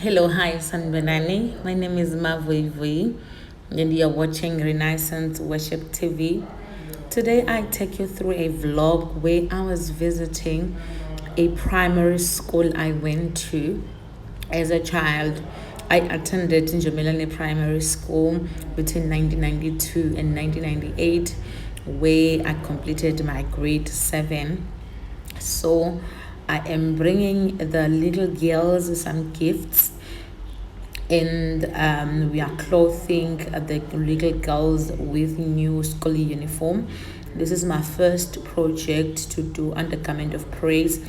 Hello, hi, Njomelwane. My name is Mavuyi Vuyi, and you're watching Renaissance Worship TV. Today, I take you through a vlog where I was visiting a primary school I went to as a child. I attended Njomelwane Primary School between 1992 and 1998, where I completed my grade 7. So I am bringing the little girls some gifts, and we are clothing the little girls with new school uniform. This is my first project to do Undergarment of Praise.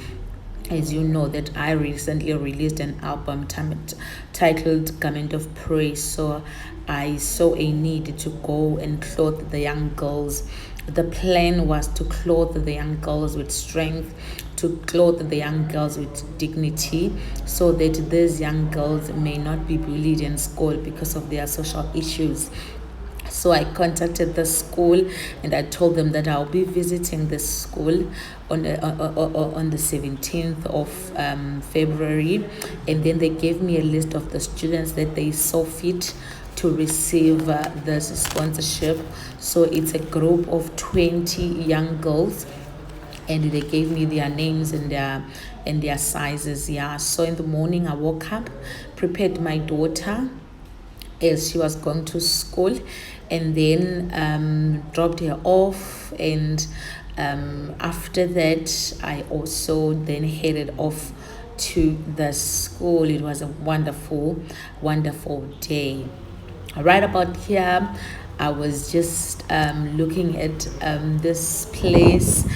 As you know, that I recently released an album titled Garment of Praise, so I saw a need to go and clothe the young girls. The plan was to clothe the young girls with strength, to clothe the young girls with dignity, so that these young girls may not be bullied in school because of their social issues. So I contacted the school and I told them that I'll be visiting the school on the 17th of February. And then they gave me a list of the students that they saw fit to receive this sponsorship. So it's a group of 20 young girls, and they gave me their names and their sizes. Yeah, so in the morning I woke up, prepared my daughter as she was going to school, and then dropped her off. And after that, I also then headed off to the school. It was a wonderful, wonderful day. Right about here, I was just looking at this place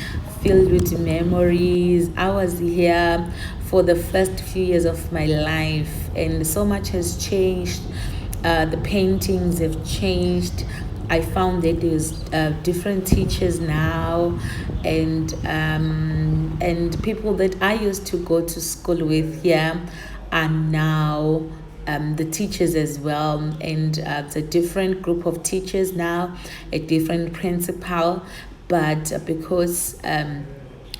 filled with memories. I was here for the first few years of my life, and so much has changed. The paintings have changed. I found that there's different teachers now, and people that I used to go to school with here are now the teachers as well, and it's a different group of teachers now, a different principal, but because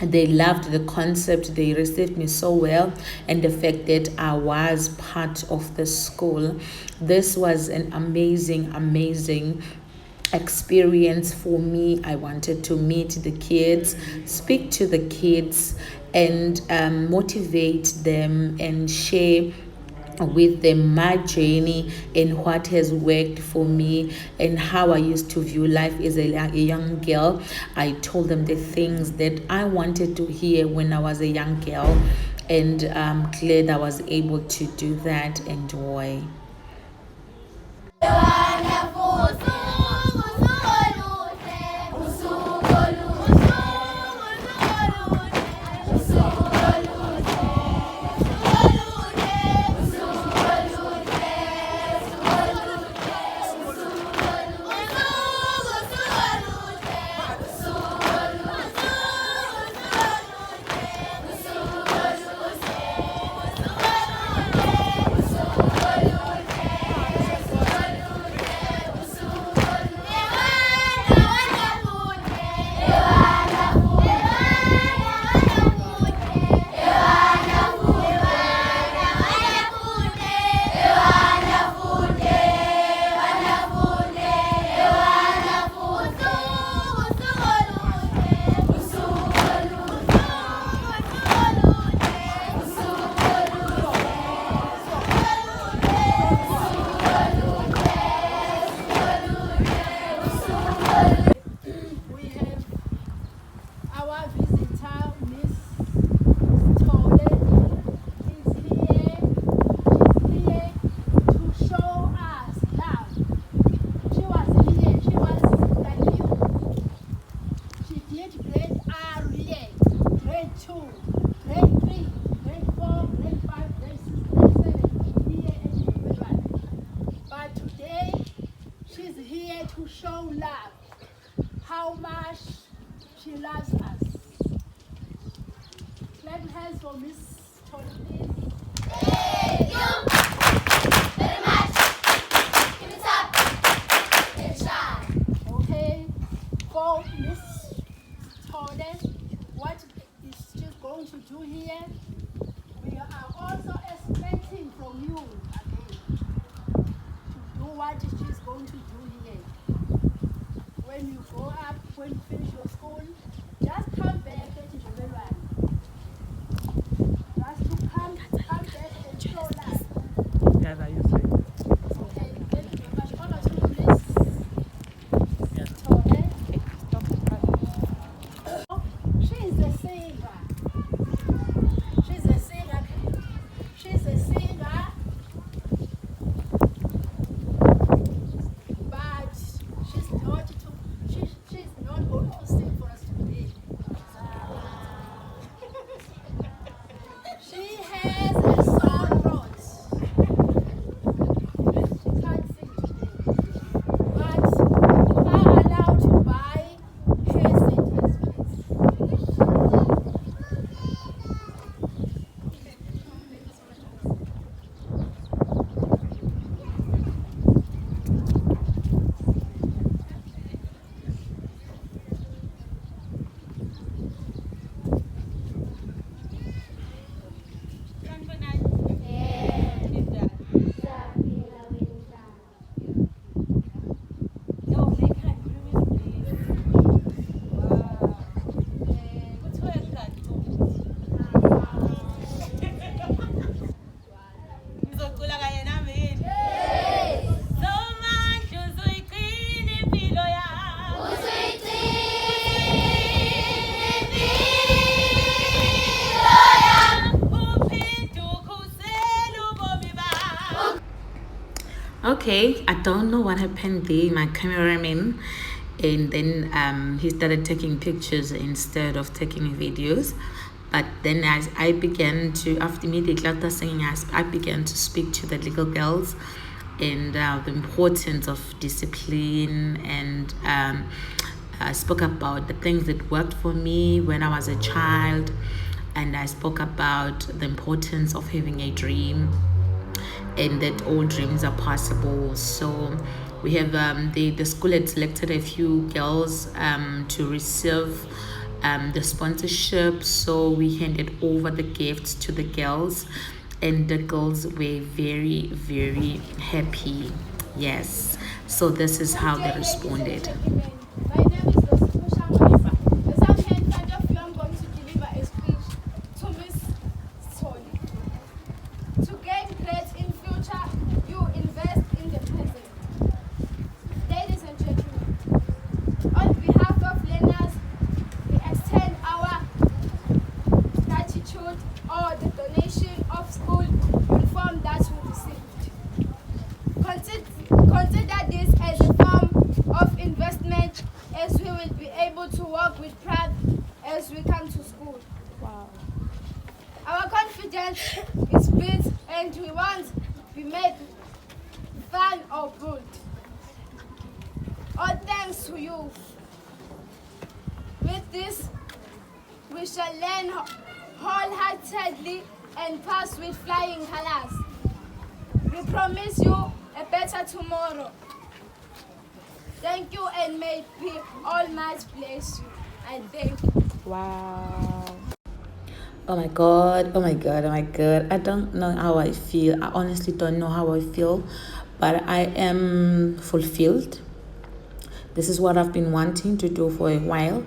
they loved the concept, they received me so well, and the fact that I was part of the school, this was an amazing experience for me. I wanted to meet the kids, speak to the kids, and motivate them and share with them my journey and what has worked for me and how I used to view life as a young girl. I told them the things that I wanted to hear when I was a young girl, and I'm glad I was able to do that. Enjoy. Our visitor, Miss Tole, is here to show us love. She was here, she was like you. She did grade R here, grade 2, grade 3, grade 4, grade 5, grade 6, grade 7, here and everybody. But today, she's here to show love, how much she loves us. Clap hands for Miss Tony, please. Thank you very much. Keep it up and shine. Okay, for Miss Tony, what is she going to do here? We are also expecting from you Okay, I don't know what happened there. My cameraman, and then he started taking pictures instead of taking videos. But then as I began to, after immediately after singing, I began to speak to the little girls and the importance of discipline, and I spoke about the things that worked for me when I was a child, and I spoke about the importance of having a dream and that all dreams are possible. So we have the school had selected a few girls to receive the sponsorship. So we handed over the gifts to the girls, and the girls were very, very happy. Yes. So this is how they responded. My name is Shamalifa. As I'm here in front of you, I'm going to deliver a speech to Miss Soli. To gain great in future, you invest in the present. Ladies and gentlemen, on behalf of learners, we extend our gratitude or the donation of school uniform that we received. Consider this as a form of investment, as we will be able to work with pride as we come to school. Wow. Our confidence is built, and we won't be made fun or good. All thanks to you. With this, we shall learn wholeheartedly and pass with flying colors. We promise you a better tomorrow. Thank you, and may we all might bless you. I thank you. Wow. Oh my god, oh my god, oh my god. I don't know how I feel. I honestly don't know how I feel, but I am fulfilled. This is what I've been wanting to do for a while.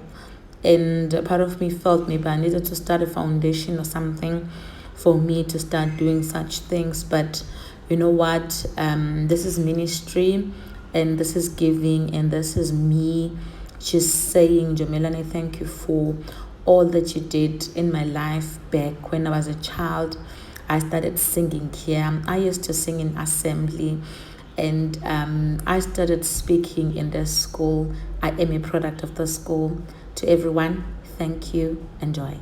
And a part of me felt maybe I needed to start a foundation or something for me to start doing such things. But you know what? This is ministry, and this is giving, and this is me just saying, Njomelwane, thank you for all that you did in my life back when I was a child. I started singing here. I used to sing in assembly, and I started speaking in the school. I am a product of the school. To everyone, thank you. Enjoy.